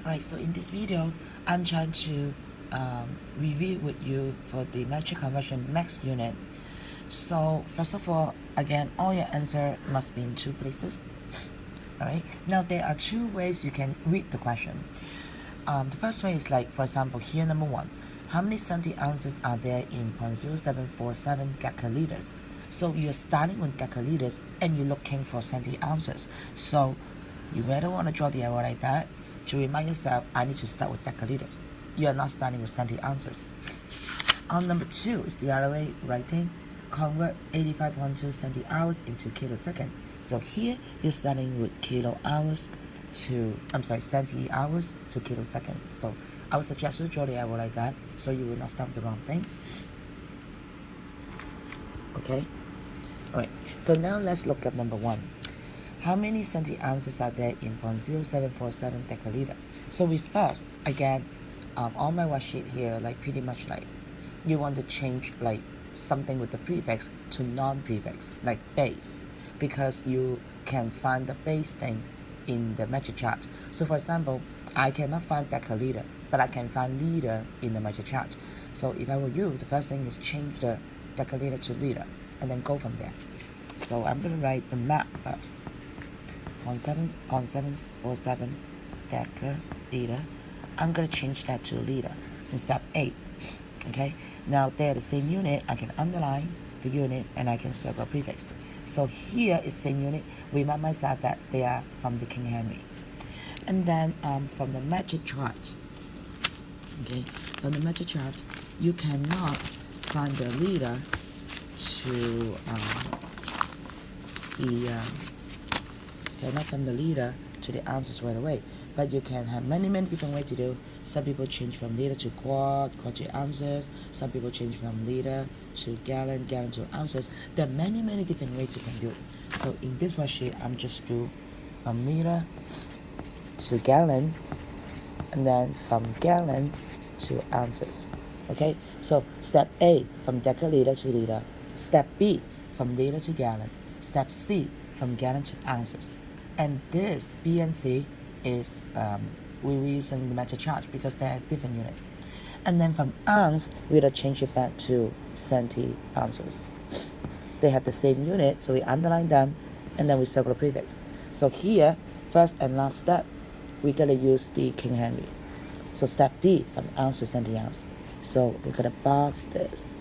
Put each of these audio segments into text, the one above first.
Alright, so in this video, I'm trying to review with you for the metric conversion max unit. So first of all, again, all your answer must be in two places. Alright, now there are two ways you can read the question. The first way is like, for example, here number one, how many centi-ounces are there in 0.0747 decaliters? So you're starting with decaliters and you're looking for centi-ounces. So you better want to draw the arrow like that to remind yourself, I need to start with decaliters. You are not starting with centi-ounces. Number two is the other way, writing, convert 85.2 centi-hours into kilosecond. So here you're starting with centi-hours to kiloseconds. So I would suggest you draw the arrow like that so you will not start the wrong thing. Okay? Alright, so now let's look at number one. How many centi-ounces are there in 0.0747 decaliter? So we first, again, on my worksheet here, like pretty much like you want to change like something with the prefix to non-prefix, like base, because you can find the base thing in the metric chart. So for example, I cannot find decaliter, but I can find liter in the metric chart. So if I were you, the first thing is change the decaliter to liter, and then go from there. So I'm going to write the map first. 0.747 decaliter. I'm going to change that to liter in step 8. Okay, now they're the same unit. I can underline the unit and I can circle prefix. So here is same unit. Remind myself that they are from the King Henry. And then from the metric chart, okay, from the metric chart, you cannot find the liter to not from the liter to the ounces right away, but you can have many different ways to do. Some people change from liter to quart to ounces. Some people change from liter to gallon to ounces. There are many different ways you can do it. So in this worksheet, I'm just do from liter to gallon, and then from gallon to ounces. Okay, so step A, from decaliter to liter. Step B, from liter to gallon. Step C, from gallon to ounces. And this B and C is we're using the metric chart because they're different units. And then from ounce, we'll change it back to centi-ounces. They have the same unit, so we underline them, and then we circle the prefix. So here, first and last step, we're gonna use the King Henry. So step D, from ounce to centi-ounce. So we're gonna box this.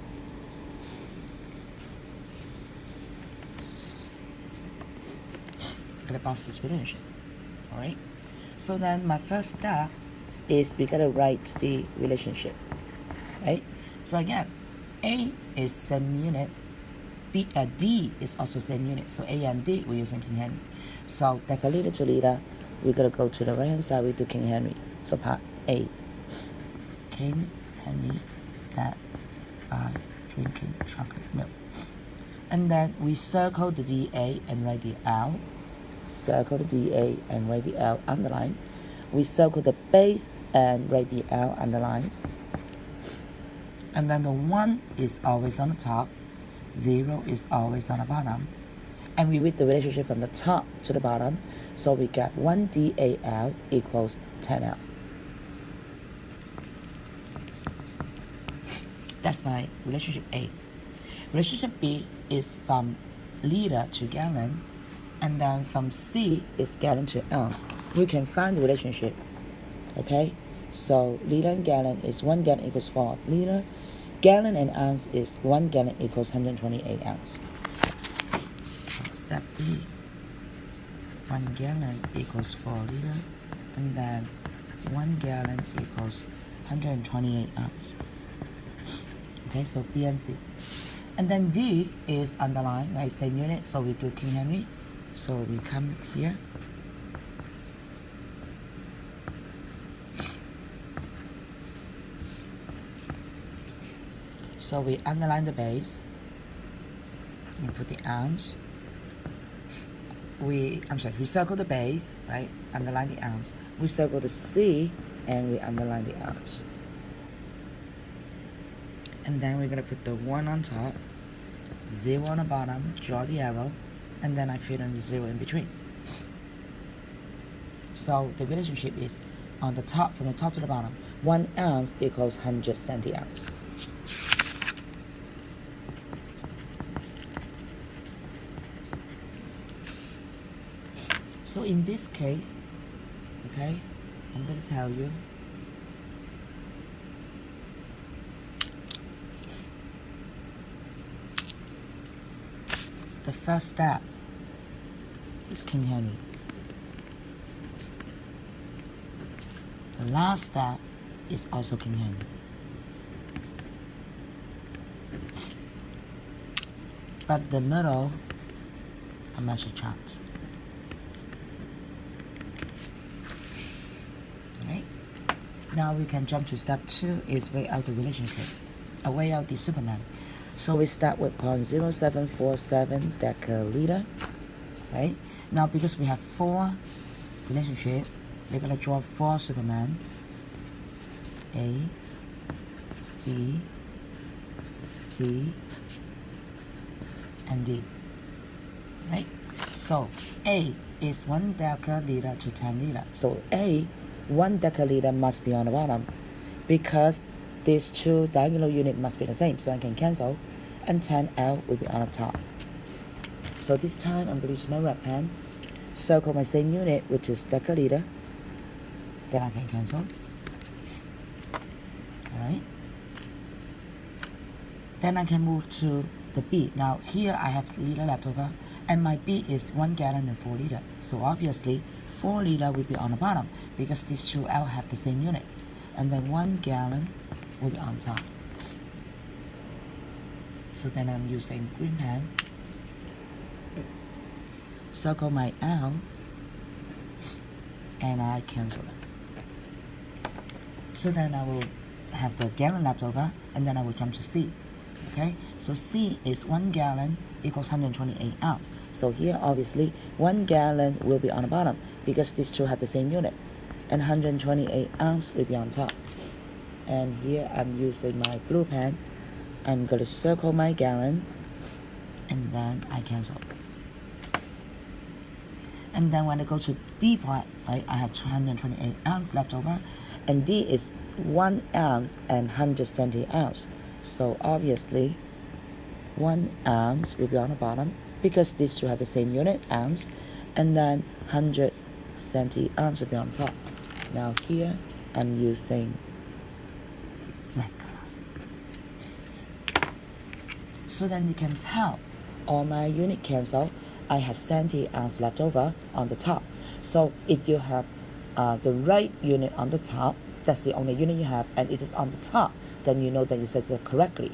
Gonna box this relationship. Alright? So then my first step is we gotta write the relationship. Right? So again, A is same unit, D is also same unit. So A and D we're using King Henry. So decaliter to liter, we're gonna go to the right hand side, we do King Henry. So part A, King Henry that are drinking chocolate milk. And then we circle the DA and write the L. Circle the DA and write the L underline. We circle the base and write the L underline. And then the 1 is always on the top, 0 is always on the bottom. And we read the relationship from the top to the bottom. So we get 1 DAL equals 10L. That's my relationship A. Relationship B is from liter to gallon, and then from C is gallon to ounce. We can find the relationship. Okay? So liter and gallon is 1 gallon equals 4 liter. Gallon and ounce is 1 gallon equals 128 ounce. Step B, 1 gallon equals 4 liter, and then 1 gallon equals 128 ounce. Okay, so B and C. And then D is underlined, like same unit, so we do King Henry. So we come here. So we underline the base. We put the ounce. We circle the base, right? Underline the ounce. We circle the C and we underline the ounce. And then we're gonna put the 1 on top, 0 on the bottom, draw the arrow, and then I fill in the 0 in between. So the relationship is on the top, from the top to the bottom. 1 ounce equals 100 centi-ounce. So in this case, okay, I'm going to tell you the first step is King Henry. The last step is also King Henry. But the middle, a measure chart. Alright? Now we can jump to step 2 is weigh out the relationship. Weigh out the Superman. So we start with 0.0747 deciliter. Right? Now because we have 4 relationships, we're going to draw 4 Superman. A, B, C, and D. Right? So A is 1 deciliter to 10 liter. So A, 1 deciliter must be on the bottom because these 2 diagonal units must be the same. So I can cancel, and 10L will be on the top. So this time I'm going to use my red pen, circle my same unit, which is deciliter. Then I can cancel. Alright. Then I can move to the B. Now here I have liter left over, and my B is 1 gallon and 4 liter. So obviously 4 liter will be on the bottom because these 2 L have the same unit. And then 1 gallon will be on top. So then I'm using green pen, circle my L, and I cancel it. So then I will have the gallon left over, and then I will jump to C. Okay, so C is 1 gallon equals 128 ounce. So here obviously 1 gallon will be on the bottom because these 2 have the same unit, and 128 ounce will be on top. And here I'm using my blue pen. I'm going to circle my gallon, and then I cancel. And then when I go to D part, right, I have 228 ounce left over, and D is 1 ounce and 100 centi-ounce. So obviously 1 ounce will be on the bottom because these 2 have the same unit, ounce, and then 100 centi-ounce will be on top. Now here I'm using black color. So then you can tell all my unit cancel. I have centi-ounce left over on the top. So if you have the right unit on the top, that's the only unit you have, and it is on the top, then you know that you set it correctly.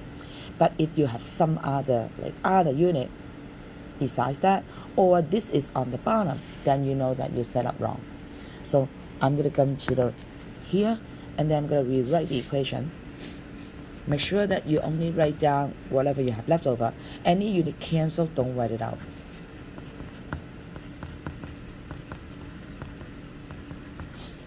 But if you have some other unit besides that, or this is on the bottom, then you know that you set up wrong. So I'm going to come to here, and then I'm going to rewrite the equation. Make sure that you only write down whatever you have left over. Any unit cancel, don't write it out.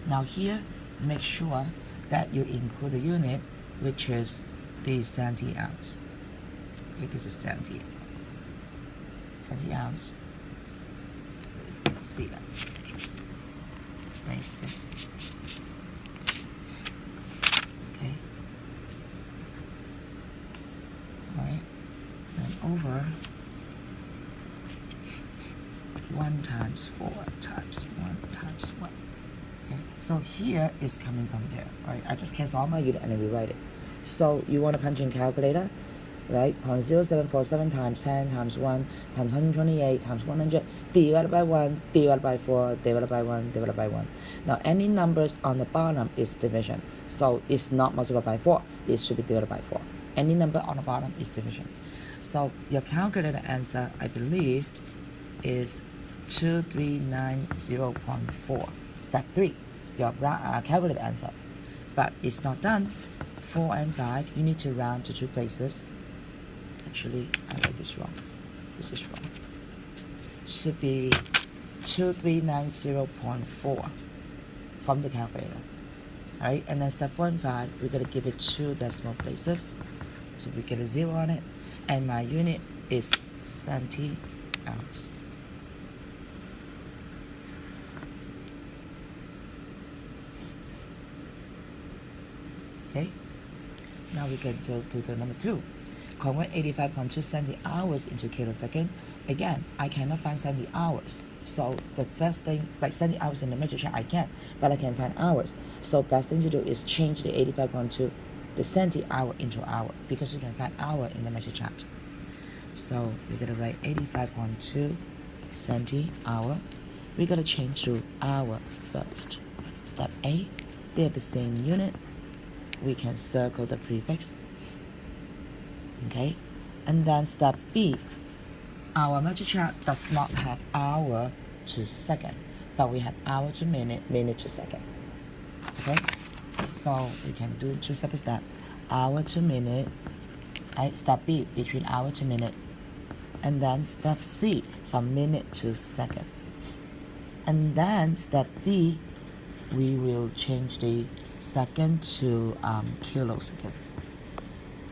Now here, make sure that you include the unit, which is the centi-ounce. Okay, this is centi-ounce. Let's see that. Just erase this. Okay. Alright. And over 1 times 4 times 1 times 1. Okay, so here is coming from there, right? I just cancel all my unit and then rewrite it. So you want to punch in calculator, right? 0.0747 times 10 times 1 times 128 times 100 divided by 1 divided by 4 divided by 1 divided by 1. Now any numbers on the bottom is division, so it's not multiplied by 4. It should be divided by 4. Any number on the bottom is division. So your calculator answer, I believe, is 2390.4. Step 3, your calculated answer. But it's not done. 4 and 5, you need to round to 2 places. Actually, I wrote this wrong. This is wrong. Should be 2390.4 from the calculator. Alright, and then step 4 and 5, we're going to give it 2 decimal places. So we get a 0 on it. And my unit is centi-ounce. Okay, now we can go to the number 2. Convert 85.2 centi-hours into kilosecond. Again, I cannot find centi-hours. So the best thing, like centi-hours in the measure chart, I can, but I can find hours. So best thing to do is change the 85.2, the centi-hour into hour, because you can find hour in the measure chart. So we're gonna write 85.2 centi-hour. We're gonna change to hour first. Step A, they have the same unit. We can circle the prefix. Okay, and then step B, our measure chart does not have hour to second, but we have hour to minute, minute to second. Okay, so we can do 2 separate steps: hour to minute, right? Step B, between hour to minute, and then step C, from minute to second, and then step D, we will change the second to kilosecond.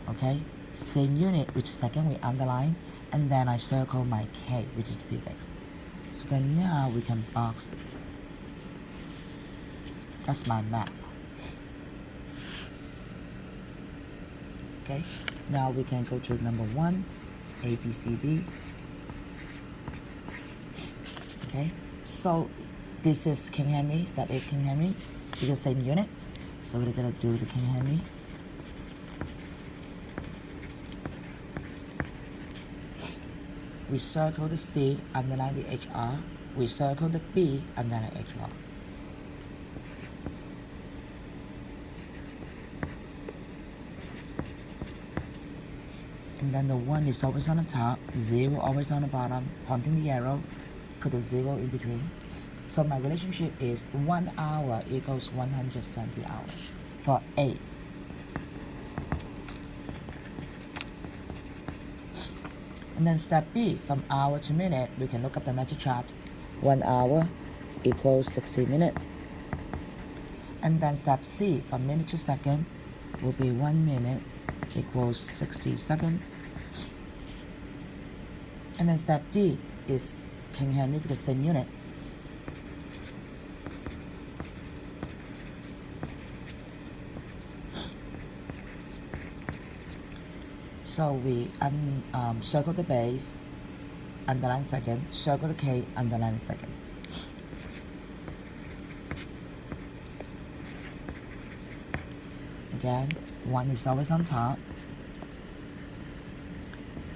Okay, same unit, which second we underline, and then I circle my K, which is the prefix. So then now we can box this. That's my map. Okay, now we can go to number 1, A, B, C, D. Okay, so this is King Henry, step A is King Henry, because same unit. So we're gonna do the King Henry. We circle the C, underline the HR. We circle the B, underline HR. And then the 1 is always on the top, 0 always on the bottom, pointing the arrow, put a 0 in between. So my relationship is 1 hour equals 100 centi-hours for A. And then step B, from hour to minute, we can look up the measure chart. 1 hour equals 60 minutes. And then step C, from minute to second, will be 1 minute equals 60 seconds. And then step D is King Henry with the same unit. So we circle the base, underline second, circle the K, underline second. Again, 1 is always on top,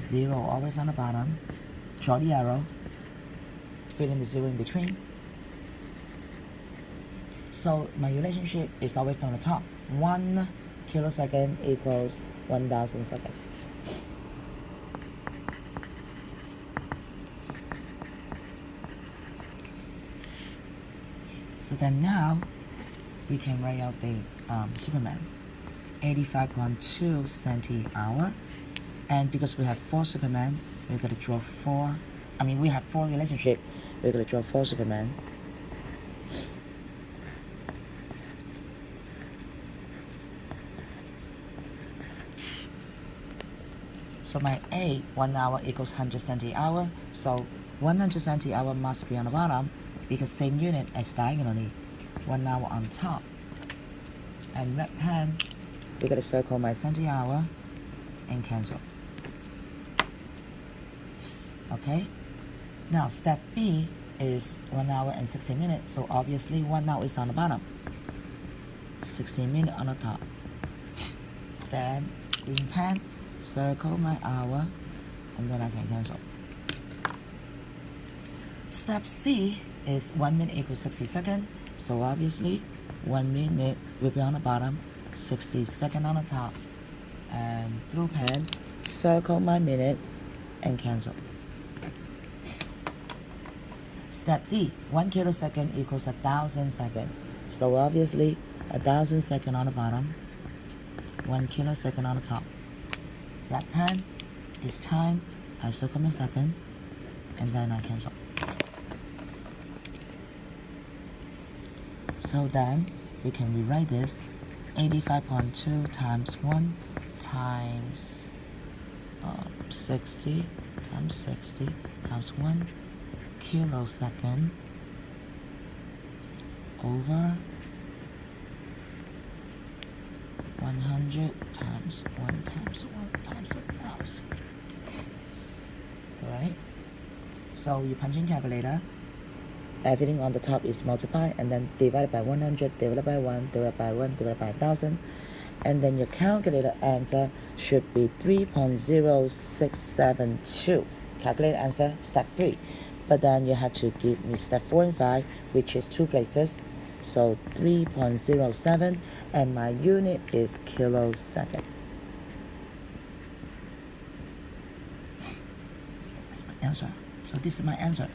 0 always on the bottom, draw the arrow, fill in the 0 in between. So my relationship is always from the top. 1 kilosecond equals 1,000 seconds. So then now we can write out the Superman, 85.2 centi-hour, and because we have 4 Superman, we're gonna draw 4. We have 4 relationship. We're gonna draw 4 Superman. So my A, 1 hour equals 100 centi-hour. So 100 centi-hour must be on the bottom because same unit as diagonally. 1 hour on top. And red pen, we're gonna circle my centi-hour and cancel. Okay. Now step B is 1 hour and 60 minutes. So obviously 1 hour is on the bottom. 60 minutes on the top. Then green pen, circle my hour, and then I can cancel. Step C is 1 minute equals 60 seconds. So obviously 1 minute will be on the bottom, 60 seconds on the top. And blue pen, circle my minute and cancel. Step D, 1 kilosecond equals 1,000 seconds. So obviously 1,000 seconds on the bottom, 1 kilosecond on the top. Red pen, this time I circle my second and then I cancel. So then we can rewrite this 85.2 times 1 times 60 times 60 times 1 kilosecond over 100 times 1 times 1 times 1,000. Alright? So you punch in calculator. Everything on the top is multiplied and then divided by 100, divided by 1, divided by 1, divided by 1,000. And then your calculator answer should be 3.0672. Calculate answer, step 3. But then you have to give me step 4 and 5, which is 2 places. So 3.07, and my unit is kilosecond. So that's my answer. So this is my answer.